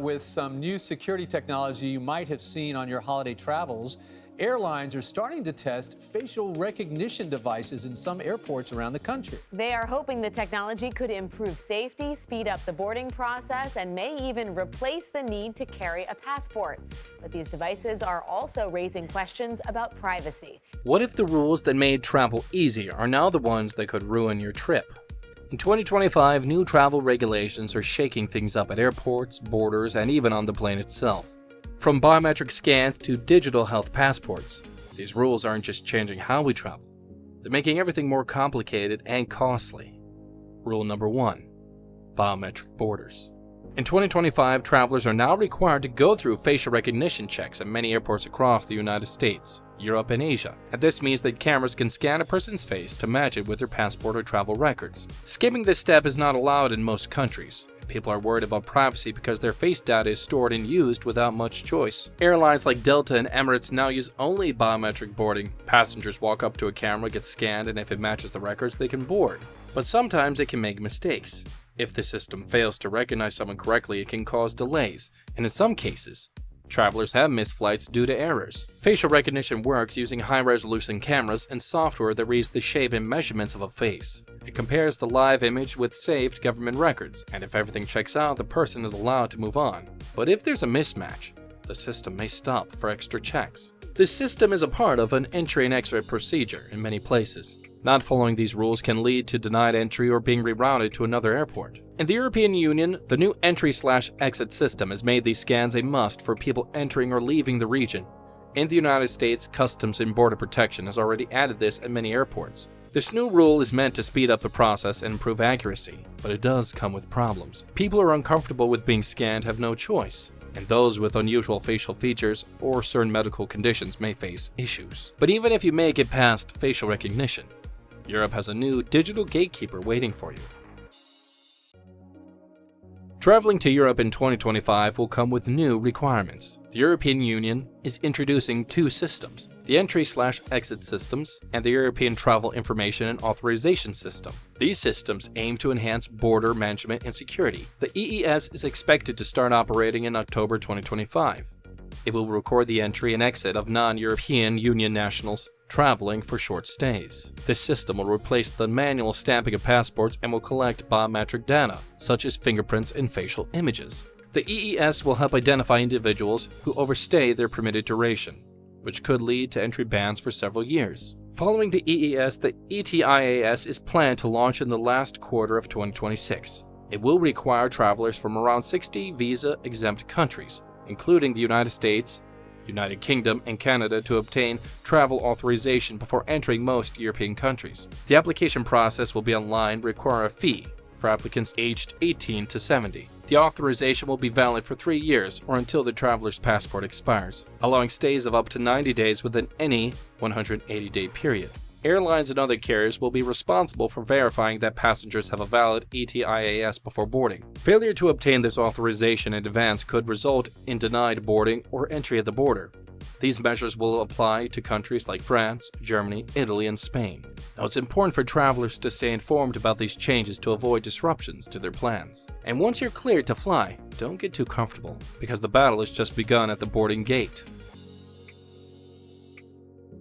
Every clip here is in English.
With some new security technology you might have seen on your holiday travels, airlines are starting to test facial recognition devices in some airports around the country. They are hoping the technology could improve safety, speed up the boarding process, and may even replace the need to carry a passport. But these devices are also raising questions about privacy. What if the rules that made travel easy are now the ones that could ruin your trip? In 2025, new travel regulations are shaking things up at airports, borders, and even on the plane itself. From biometric scans to digital health passports, these rules aren't just changing how we travel, they're making everything more complicated and costly. Rule number 1. Biometric borders. In 2025, travelers are now required to go through facial recognition checks at many airports across the United States, Europe, and Asia. And this means that cameras can scan a person's face to match it with their passport or travel records. Skipping this step is not allowed in most countries. People are worried about privacy because their face data is stored and used without much choice. Airlines like Delta and Emirates now use only biometric boarding. Passengers walk up to a camera, get scanned, and if it matches the records, they can board. But sometimes it can make mistakes. If the system fails to recognize someone correctly, it can cause delays, and in some cases, travelers have missed flights due to errors. Facial recognition works using high-resolution cameras and software that reads the shape and measurements of a face. It compares the live image with saved government records, and if everything checks out, the person is allowed to move on. But if there's a mismatch, the system may stop for extra checks. This system is a part of an entry and exit procedure in many places. Not following these rules can lead to denied entry or being rerouted to another airport. In the European Union, the new entry/exit system has made these scans a must for people entering or leaving the region. In the United States, Customs and Border Protection has already added this at many airports. This new rule is meant to speed up the process and improve accuracy, but it does come with problems. People who are uncomfortable with being scanned have no choice, and those with unusual facial features or certain medical conditions may face issues. But even if you make it past facial recognition, Europe has a new digital gatekeeper waiting for you. Traveling to Europe in 2025 will come with new requirements. The European Union is introducing two systems, the entry/exit systems and the European Travel Information and Authorization System. These systems aim to enhance border management and security. The EES is expected to start operating in October 2025. It will record the entry and exit of non-European Union nationals traveling for short stays. This system will replace the manual stamping of passports and will collect biometric data, such as fingerprints and facial images. The EES will help identify individuals who overstay their permitted duration, which could lead to entry bans for several years. Following the EES, the ETIAS is planned to launch in the last quarter of 2026. It will require travelers from around 60 visa-exempt countries, including the United States, United Kingdom, and Canada, to obtain travel authorization before entering most European countries. The application process will be online and require a fee for applicants aged 18 to 70. The authorization will be valid for 3 years or until the traveler's passport expires, allowing stays of up to 90 days within any 180-day period. Airlines and other carriers will be responsible for verifying that passengers have a valid ETIAS before boarding. Failure to obtain this authorization in advance could result in denied boarding or entry at the border. These measures will apply to countries like France, Germany, Italy, and Spain. Now, it's important for travelers to stay informed about these changes to avoid disruptions to their plans. And once you're cleared to fly, don't get too comfortable, because the battle has just begun at the boarding gate.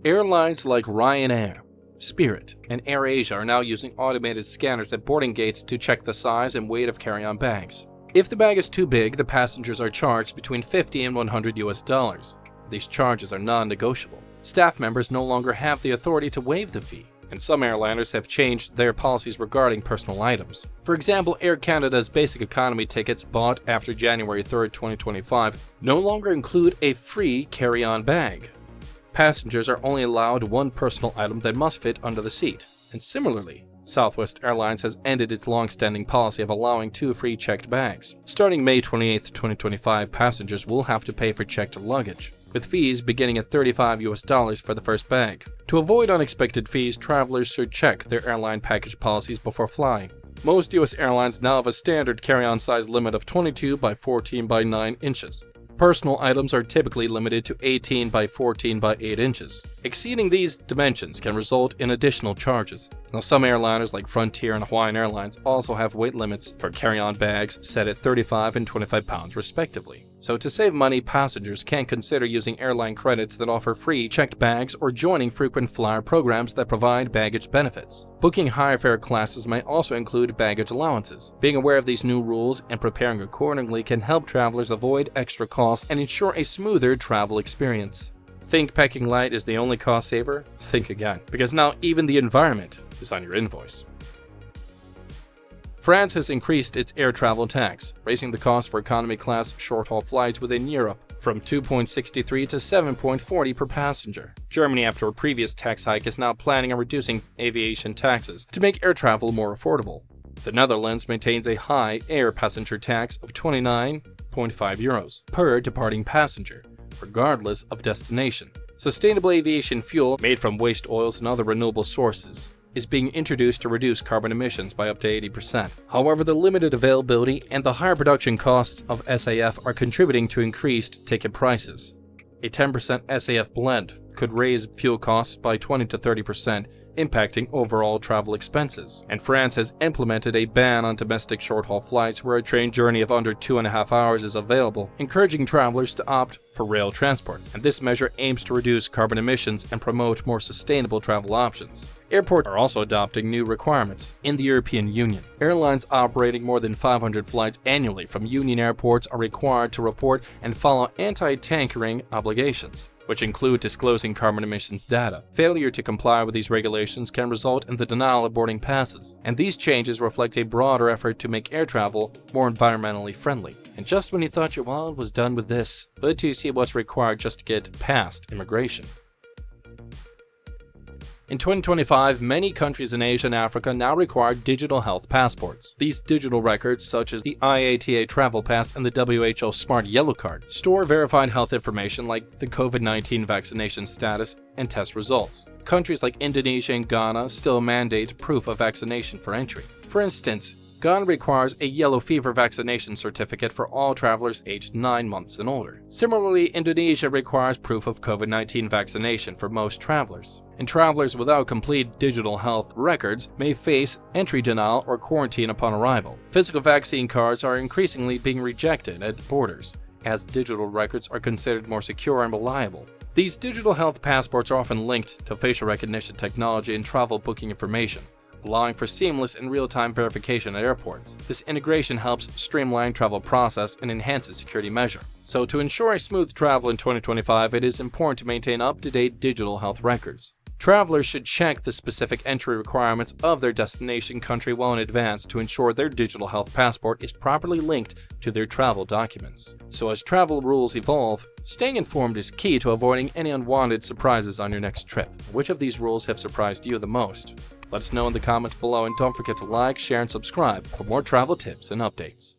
Airlines like Ryanair, Spirit, and AirAsia are now using automated scanners at boarding gates to check the size and weight of carry-on bags. If the bag is too big, the passengers are charged between $50 and $100. These charges are non-negotiable. Staff members no longer have the authority to waive the fee, and some airliners have changed their policies regarding personal items. For example, Air Canada's basic economy tickets bought after January 3, 2025 no longer include a free carry-on bag. Passengers are only allowed one personal item that must fit under the seat. And similarly, Southwest Airlines has ended its long-standing policy of allowing 2 free checked bags. Starting May 28, 2025, passengers will have to pay for checked luggage, with fees beginning at $35 for the first bag. To avoid unexpected fees, travelers should check their airline package policies before flying. Most U.S. airlines now have a standard carry-on size limit of 22 by 14 by 9 inches. Personal items are typically limited to 18 by 14 by 8 inches. Exceeding these dimensions can result in additional charges. Now, some airliners like Frontier and Hawaiian Airlines also have weight limits for carry-on bags set at 35 and 25 pounds respectively. So to save money, passengers can consider using airline credits that offer free checked bags or joining frequent flyer programs that provide baggage benefits. Booking higher fare classes may also include baggage allowances. Being aware of these new rules and preparing accordingly can help travelers avoid extra costs and ensure a smoother travel experience. Think packing light is the only cost saver? Think again, because now even the environment is on your invoice. France has increased its air travel tax, raising the cost for economy class short-haul flights within Europe from 2.63 to 7.40 per passenger. Germany, after a previous tax hike, is now planning on reducing aviation taxes to make air travel more affordable. The Netherlands maintains a high air passenger tax of 29.5 euros per departing passenger, regardless of destination. Sustainable aviation fuel made from waste oils and other renewable sources is being introduced to reduce carbon emissions by up to 80%. However, the limited availability and the higher production costs of SAF are contributing to increased ticket prices. A 10% SAF blend could raise fuel costs by 20 to 30%, impacting overall travel expenses. And France has implemented a ban on domestic short-haul flights where a train journey of under 2.5 hours is available, encouraging travelers to opt for rail transport. And this measure aims to reduce carbon emissions and promote more sustainable travel options. Airports are also adopting new requirements in the European Union. Airlines operating more than 500 flights annually from Union airports are required to report and follow anti-tankering obligations, which include disclosing carbon emissions data. Failure to comply with these regulations can result in the denial of boarding passes, and these changes reflect a broader effort to make air travel more environmentally friendly. And just when you thought your world was done with this, wait till you see what's required just to get past immigration. In 2025, many countries in Asia and Africa now require digital health passports. These digital records, such as the IATA Travel Pass and the WHO Smart Yellow Card, store verified health information like the COVID-19 vaccination status and test results. Countries like Indonesia and Ghana still mandate proof of vaccination for entry. For instance, Ghana requires a yellow fever vaccination certificate for all travelers aged 9 months and older. Similarly, Indonesia requires proof of COVID-19 vaccination for most travelers. And travelers without complete digital health records may face entry denial or quarantine upon arrival. Physical vaccine cards are increasingly being rejected at borders, as digital records are considered more secure and reliable. These digital health passports are often linked to facial recognition technology and travel booking information, allowing for seamless and real-time verification at airports. This integration helps streamline travel process and enhances security measure. So to ensure a smooth travel in 2025, it is important to maintain up-to-date digital health records. Travelers should check the specific entry requirements of their destination country well in advance to ensure their digital health passport is properly linked to their travel documents. So as travel rules evolve, staying informed is key to avoiding any unwanted surprises on your next trip. Which of these rules have surprised you the most? Let us know in the comments below, and don't forget to like, share, and subscribe for more travel tips and updates.